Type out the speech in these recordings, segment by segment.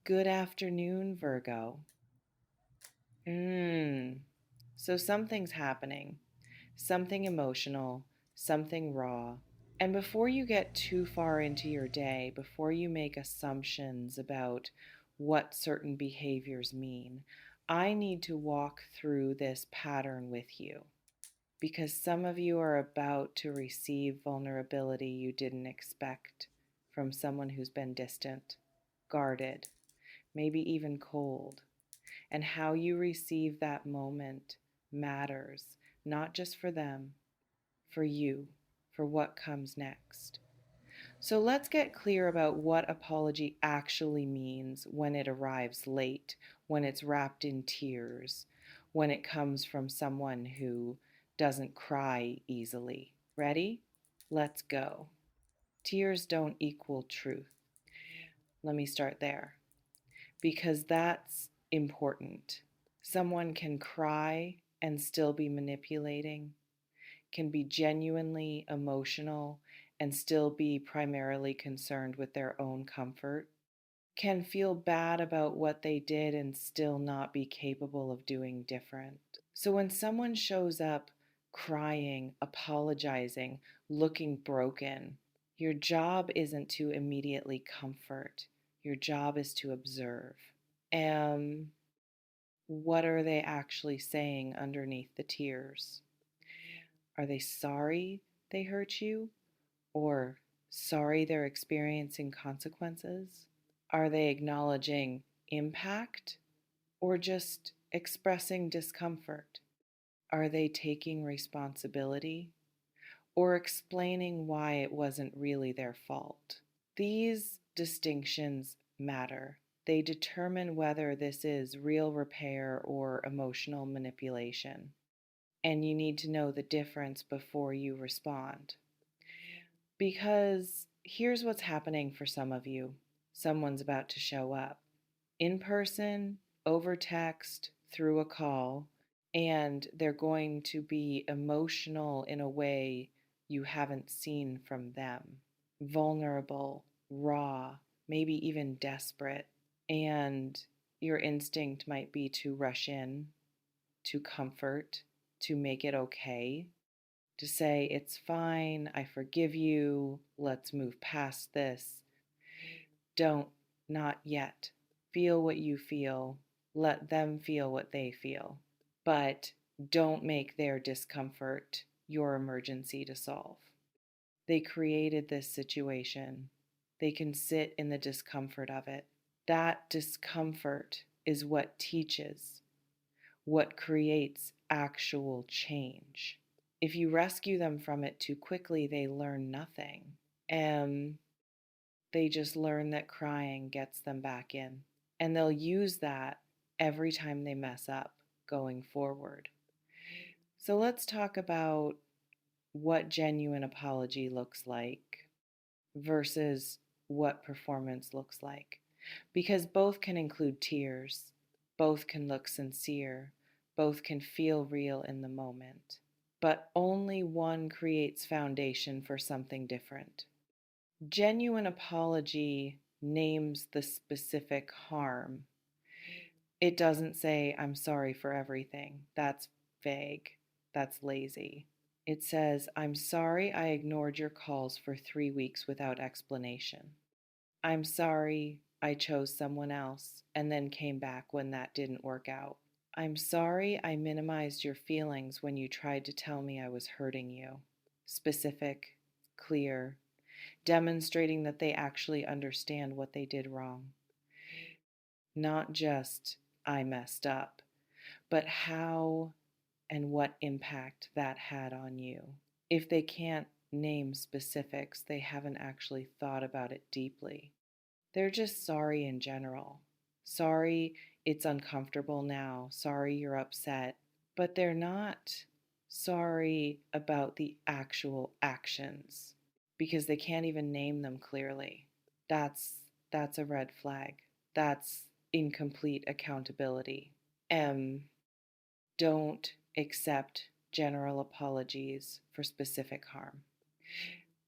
Good afternoon, Virgo. So something's happening, something emotional, something raw. And before you get too far into your day, before you make assumptions about what certain behaviors mean, I need to walk through this pattern with you because some of you are about to receive vulnerability you didn't expect from someone who's been distant, guarded, maybe even cold. And how you receive that moment matters, not just for them, for you, for what comes next. So let's get clear about what apology actually means when it arrives late, when it's wrapped in tears, when it comes from someone who doesn't cry easily. Ready? Let's go. Tears don't equal truth. Let me start there because that's important. Someone can cry and still be manipulating, can be genuinely emotional and still be primarily concerned with their own comfort, can feel bad about what they did and still not be capable of doing different. So when someone shows up crying, apologizing, looking broken, your job isn't to immediately comfort. Your job is to observe. And what are they actually saying underneath the tears? Are they sorry they hurt you? Or sorry they're experiencing consequences? Are they acknowledging impact or just expressing discomfort? Are they taking responsibility or explaining why it wasn't really their fault? These distinctions matter. They determine whether this is real repair or emotional manipulation. And you need to know the difference before you respond. Because here's what's happening for some of you: someone's about to show up in person, over text, through a call, and they're going to be emotional in a way you haven't seen from them. Vulnerable, raw, maybe even desperate. And your instinct might be to rush in, to comfort, to make it okay, to say, it's fine, I forgive you, let's move past this. Don't, not yet. Feel what you feel, let them feel what they feel, but don't make their discomfort your emergency to solve. They created this situation. They can sit in the discomfort of it. That discomfort is what teaches, what creates actual change. If you rescue them from it too quickly, they learn nothing. And they just learn that crying gets them back in. And they'll use that every time they mess up going forward. So let's talk about what genuine apology looks like versus what performance looks like. Because both can include tears, both can look sincere, both can feel real in the moment. But only one creates foundation for something different. Genuine apology names the specific harm. It doesn't say, I'm sorry for everything. That's vague. That's lazy. It says, I'm sorry I ignored your calls for 3 weeks without explanation. I'm sorry I chose someone else and then came back when that didn't work out. I'm sorry I minimized your feelings when you tried to tell me I was hurting you. Specific, clear, demonstrating that they actually understand what they did wrong. Not just, I messed up, but how and what impact that had on you. If they can't name specifics, they haven't actually thought about it deeply. They're just sorry in general. Sorry it's uncomfortable now. Sorry you're upset. But they're not sorry about the actual actions because they can't even name them clearly. That's that's a red flag. That's incomplete accountability. M, don't accept general apologies for specific harm.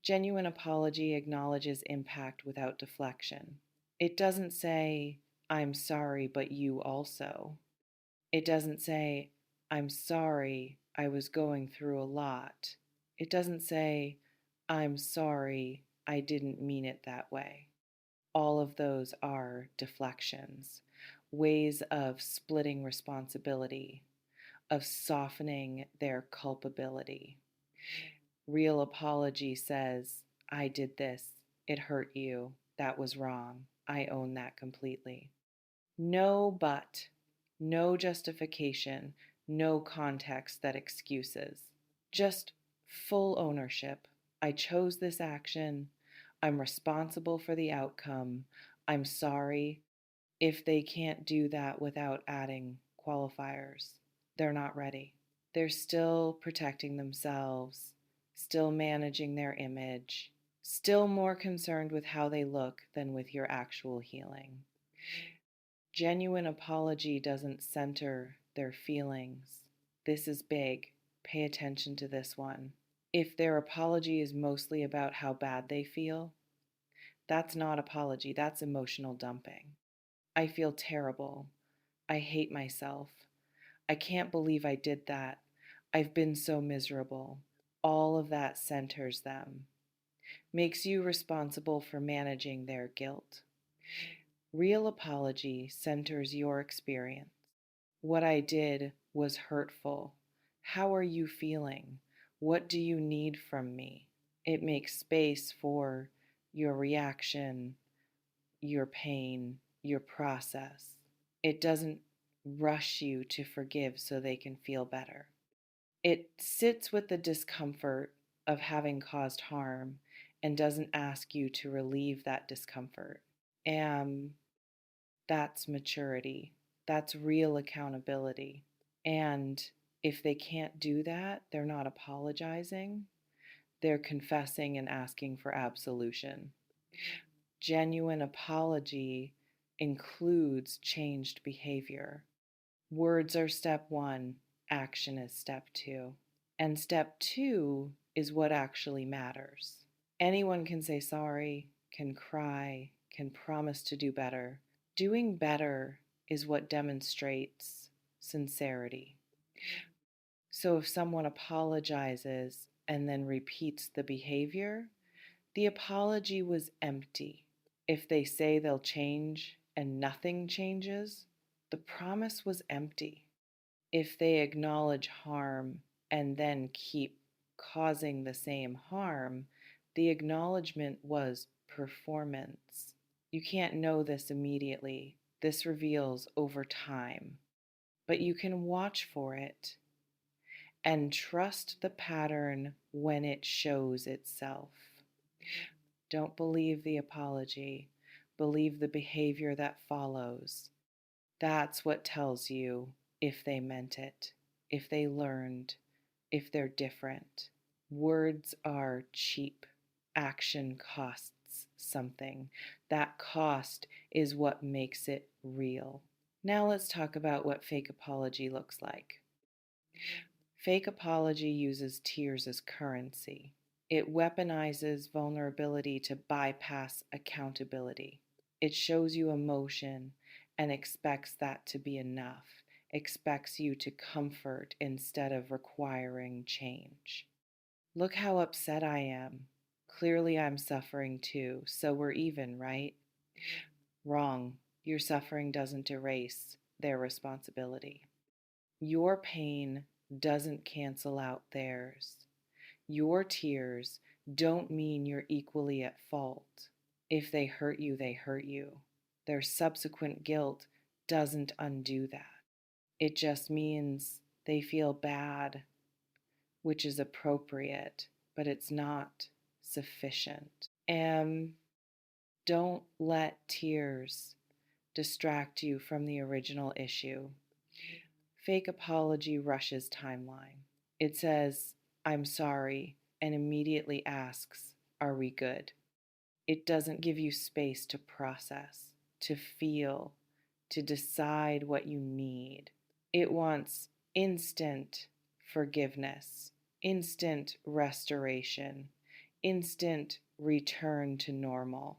Genuine apology acknowledges impact without deflection. It doesn't say, I'm sorry, but you also. It doesn't say, I'm sorry, I was going through a lot. It doesn't say, I'm sorry, I didn't mean it that way. All of those are deflections, ways of splitting responsibility, of softening their culpability. Real apology says, I did this, it hurt you, that was wrong, I own that completely. No but, no justification, no context that excuses. Just full ownership. I chose this action. I'm responsible for the outcome. I'm sorry. If they can't do that without adding qualifiers, they're not ready. They're still protecting themselves, still managing their image, still more concerned with how they look than with your actual healing. Genuine apology doesn't center their feelings. This is big. Pay attention to this one. If their apology is mostly about how bad they feel, that's not apology, that's emotional dumping. I feel terrible. I hate myself. I can't believe I did that. I've been so miserable. All of that centers them, makes you responsible for managing their guilt. Real apology centers your experience. What I did was hurtful. How are you feeling? What do you need from me? It makes space for your reaction, your pain, your process. It doesn't rush you to forgive so they can feel better. It sits with the discomfort of having caused harm and doesn't ask you to relieve that discomfort. And that's maturity. That's real accountability. And if they can't do that, they're not apologizing, they're confessing and asking for absolution. Genuine apology includes changed behavior. Words are step one, action is step two. And step two is what actually matters. Anyone can say sorry, can cry, can promise to do better. Doing better is what demonstrates sincerity. So if someone apologizes and then repeats the behavior, the apology was empty. If they say they'll change and nothing changes, the promise was empty. If they acknowledge harm and then keep causing the same harm, the acknowledgement was performance. You can't know this immediately. This reveals over time. But you can watch for it and trust the pattern when it shows itself. Don't believe the apology, believe the behavior that follows. That's what tells you if they meant it, if they learned, if they're different. Words are cheap. Action costs something. That cost is what makes it real. Now let's talk about what fake apology looks like. Fake apology uses tears as currency. It weaponizes vulnerability to bypass accountability. It shows you emotion and expects that to be enough, expects you to comfort instead of requiring change. Look how upset I am. Clearly, I'm suffering too, so we're even, right? Wrong. Your suffering doesn't erase their responsibility. Your pain doesn't cancel out theirs. Your tears don't mean you're equally at fault. If they hurt you, they hurt you. Their subsequent guilt doesn't undo that. It just means they feel bad, which is appropriate, but it's not sufficient. And don't let tears distract you from the original issue. Fake apology rushes timeline. It says, I'm sorry, and immediately asks, are we good? It doesn't give you space to process, to feel, to decide what you need. It wants instant forgiveness, instant restoration, instant return to normal.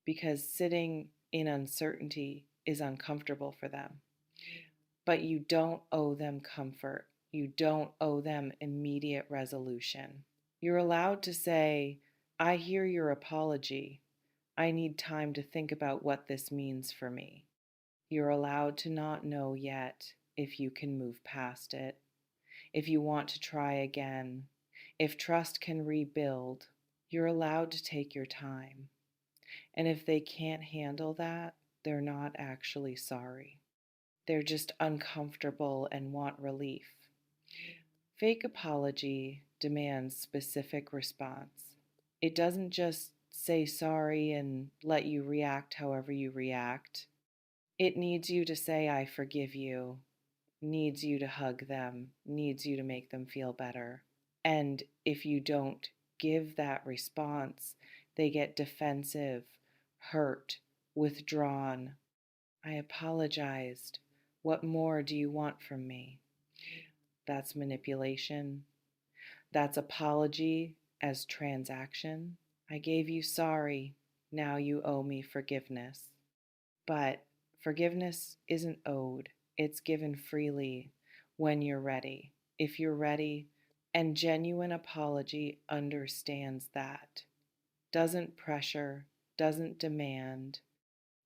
Because sitting in uncertainty is uncomfortable for them. But you don't owe them comfort. You don't owe them immediate resolution. You're allowed to say, I hear your apology. I need time to think about what this means for me. You're allowed to not know yet if you can move past it, if you want to try again, if trust can rebuild. You're allowed to take your time. And if they can't handle that, they're not actually sorry. They're just uncomfortable and want relief. Fake apology demands specific response. It doesn't just say sorry and let you react however you react. It needs you to say, I forgive you, needs you to hug them, needs you to make them feel better. And if you don't give that response, they get defensive, hurt, withdrawn. I apologized. What more do you want from me? That's manipulation. That's apology as transaction. I gave you sorry. Now you owe me forgiveness. But forgiveness isn't owed, it's given freely when you're ready. If you're ready, and genuine apology understands that, doesn't pressure, doesn't demand,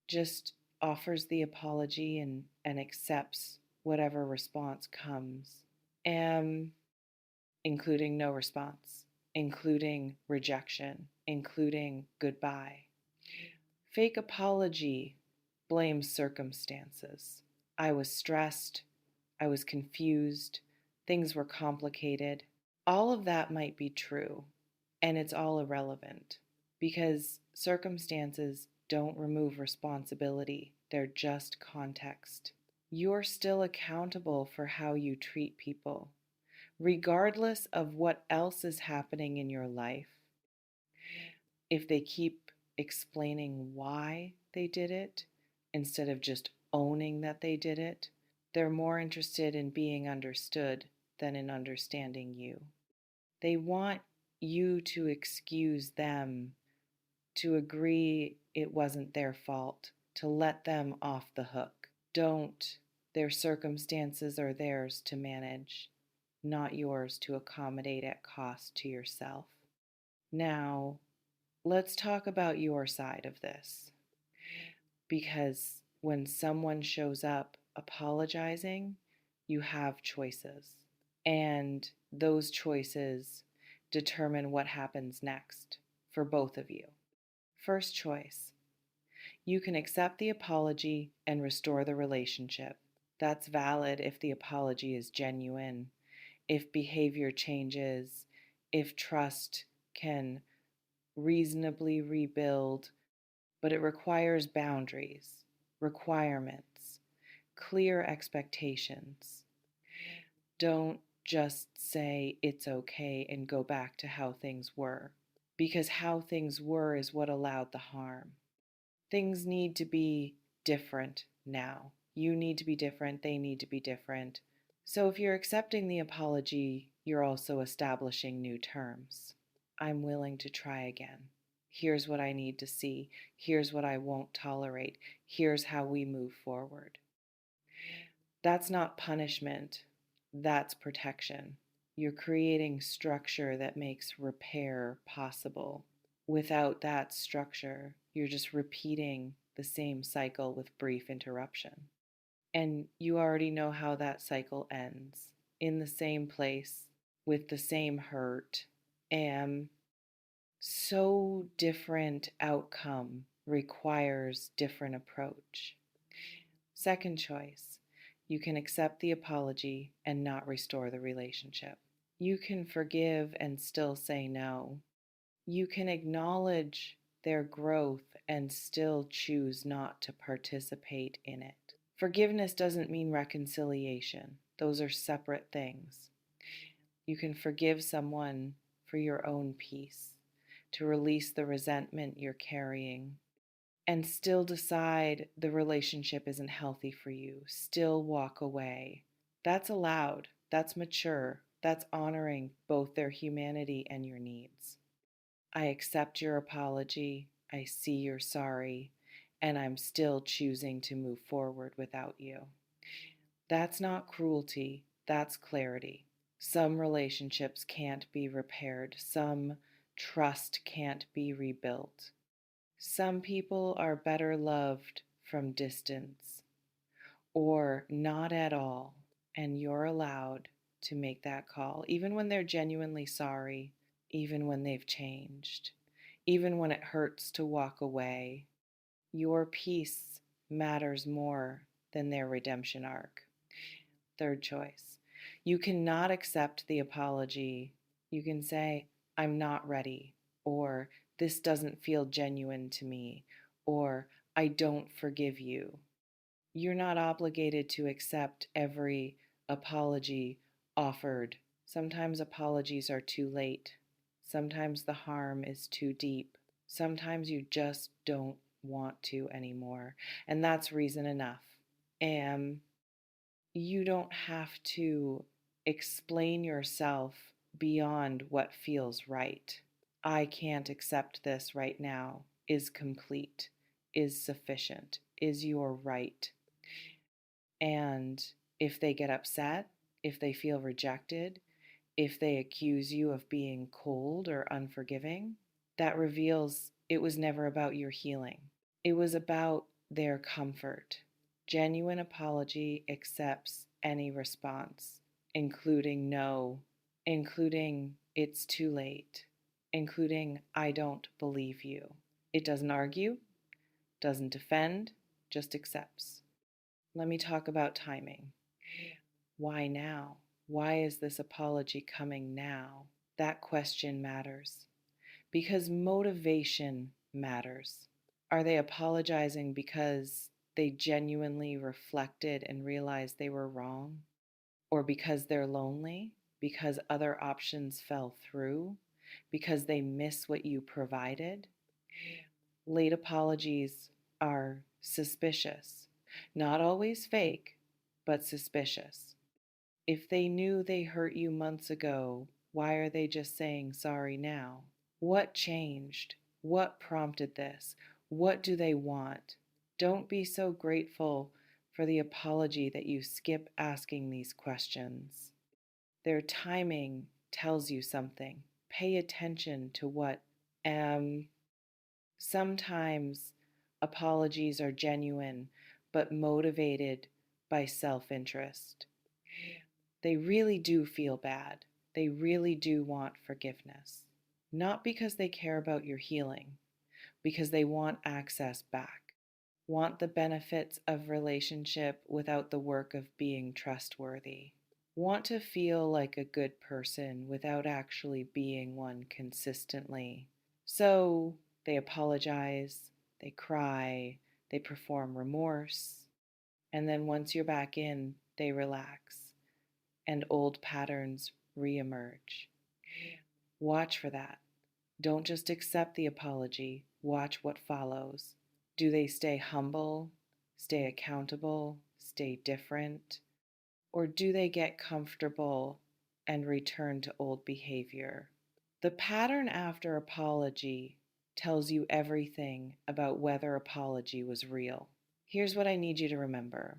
just offers the apology and accepts whatever response comes, including no response, including rejection, including goodbye. Fake apology blames circumstances. I was stressed, I was confused, things were complicated. All of that might be true, and it's all irrelevant because circumstances don't remove responsibility, they're just context. You're still accountable for how you treat people, regardless of what else is happening in your life. If they keep explaining why they did it instead of just owning that they did it, they're more interested in being understood than in understanding you. They want you to excuse them, to agree it wasn't their fault, to let them off the hook. Don't. Their circumstances are theirs to manage, not yours to accommodate at cost to yourself. Now, let's talk about your side of this. Because when someone shows up apologizing, you have choices. And those choices determine what happens next for both of you. First choice, you can accept the apology and restore the relationship. That's valid if the apology is genuine, if behavior changes, if trust can reasonably rebuild, but it requires boundaries, requirements, clear expectations. Don't just say it's okay and go back to how things were, because how things were is what allowed the harm. Things need to be different now. You need to be different, they need to be different. So if you're accepting the apology, you're also establishing new terms. I'm willing to try again. Here's what I need to see. Here's what I won't tolerate. Here's how we move forward. That's not punishment. That's protection. You're creating structure that makes repair possible. Without that structure, you're just repeating the same cycle with brief interruption. And you already know how that cycle ends, in the same place, with the same hurt, and so different outcome requires different approach. Second choice, you can accept the apology and not restore the relationship. You can forgive and still say no. You can acknowledge their growth and still choose not to participate in it. Forgiveness doesn't mean reconciliation. Those are separate things. You can forgive someone for your own peace, to release the resentment you're carrying, and still decide the relationship isn't healthy for you, still walk away. That's allowed, that's mature, that's honoring both their humanity and your needs. I accept your apology, I see you're sorry, and I'm still choosing to move forward without you. That's not cruelty, that's clarity. Some relationships can't be repaired, some trust can't be rebuilt. Some people are better loved from distance or not at all, and you're allowed to make that call, even when they're genuinely sorry, even when they've changed, even when it hurts to walk away. Your peace matters more than their redemption arc. Third choice. You cannot accept the apology. You can say, I'm not ready, or this doesn't feel genuine to me, or I don't forgive you. You're not obligated to accept every apology offered. Sometimes apologies are too late. Sometimes the harm is too deep. Sometimes you just don't want to anymore. And that's reason enough. And you don't have to explain yourself beyond what feels right. I can't accept this right now is complete, is sufficient, is your right. And if they get upset, if they feel rejected, if they accuse you of being cold or unforgiving, that reveals it was never about your healing. It was about their comfort. Genuine apology accepts any response, including no, including it's too late, including I don't believe you. It doesn't argue, doesn't defend, just accepts. Let me talk about timing. Why now? Why is this apology coming now? That question matters because motivation matters. Are they apologizing because they genuinely reflected and realized they were wrong? Or because they're lonely? Because other options fell through? Because they miss what you provided? Late apologies are suspicious. Not always fake, but suspicious. If they knew they hurt you months ago, why are they just saying sorry now? What changed? What prompted this? What do they want? Don't be so grateful for the apology that you skip asking these questions. Their timing tells you something. Pay attention to what sometimes apologies are genuine but motivated by self-interest. They really do feel bad. They really do want forgiveness. Not because they care about your healing, because they want access back, want the benefits of relationship without the work of being trustworthy, want to feel like a good person without actually being one consistently. So they apologize, they cry, they perform remorse, and then once you're back in, they relax and old patterns reemerge. Watch for that. Don't just accept the apology, watch what follows. Do they stay humble, stay accountable, stay different? Or do they get comfortable and return to old behavior? The pattern after apology tells you everything about whether apology was real. Here's what I need you to remember.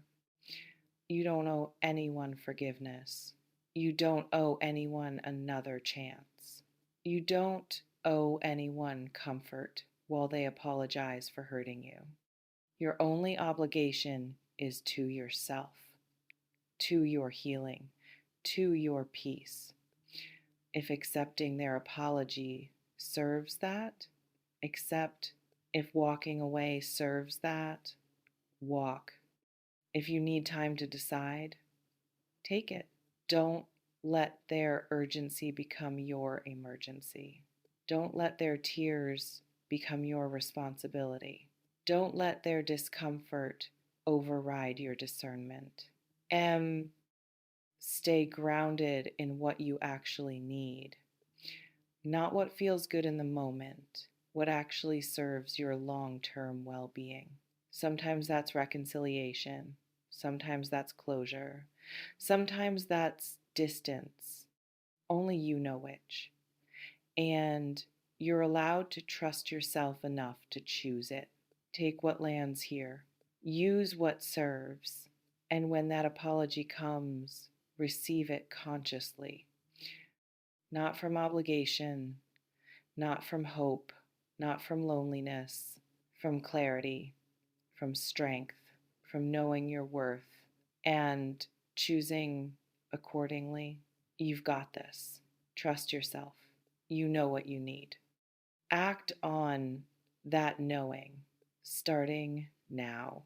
You don't owe anyone forgiveness. You don't owe anyone another chance. You don't owe anyone comfort while they apologize for hurting you. Your only obligation is to yourself, to your healing, to your peace. If accepting their apology serves that, accept. If walking away serves that, walk. If you need time to decide, take it. Don't let their urgency become your emergency. Don't let their tears become your responsibility. Don't let their discomfort override your discernment. Stay grounded in what you actually need, not what feels good in the moment, what actually serves your long-term well-being. Sometimes that's reconciliation. Sometimes that's closure. Sometimes that's distance. Only you know which. And you're allowed to trust yourself enough to choose it. Take what lands here. Use what serves. And when that apology comes, receive it consciously. Not from obligation, not from hope, not from loneliness, from clarity, from strength, from knowing your worth and choosing accordingly. You've got this. Trust yourself. You know what you need. Act on that knowing starting now.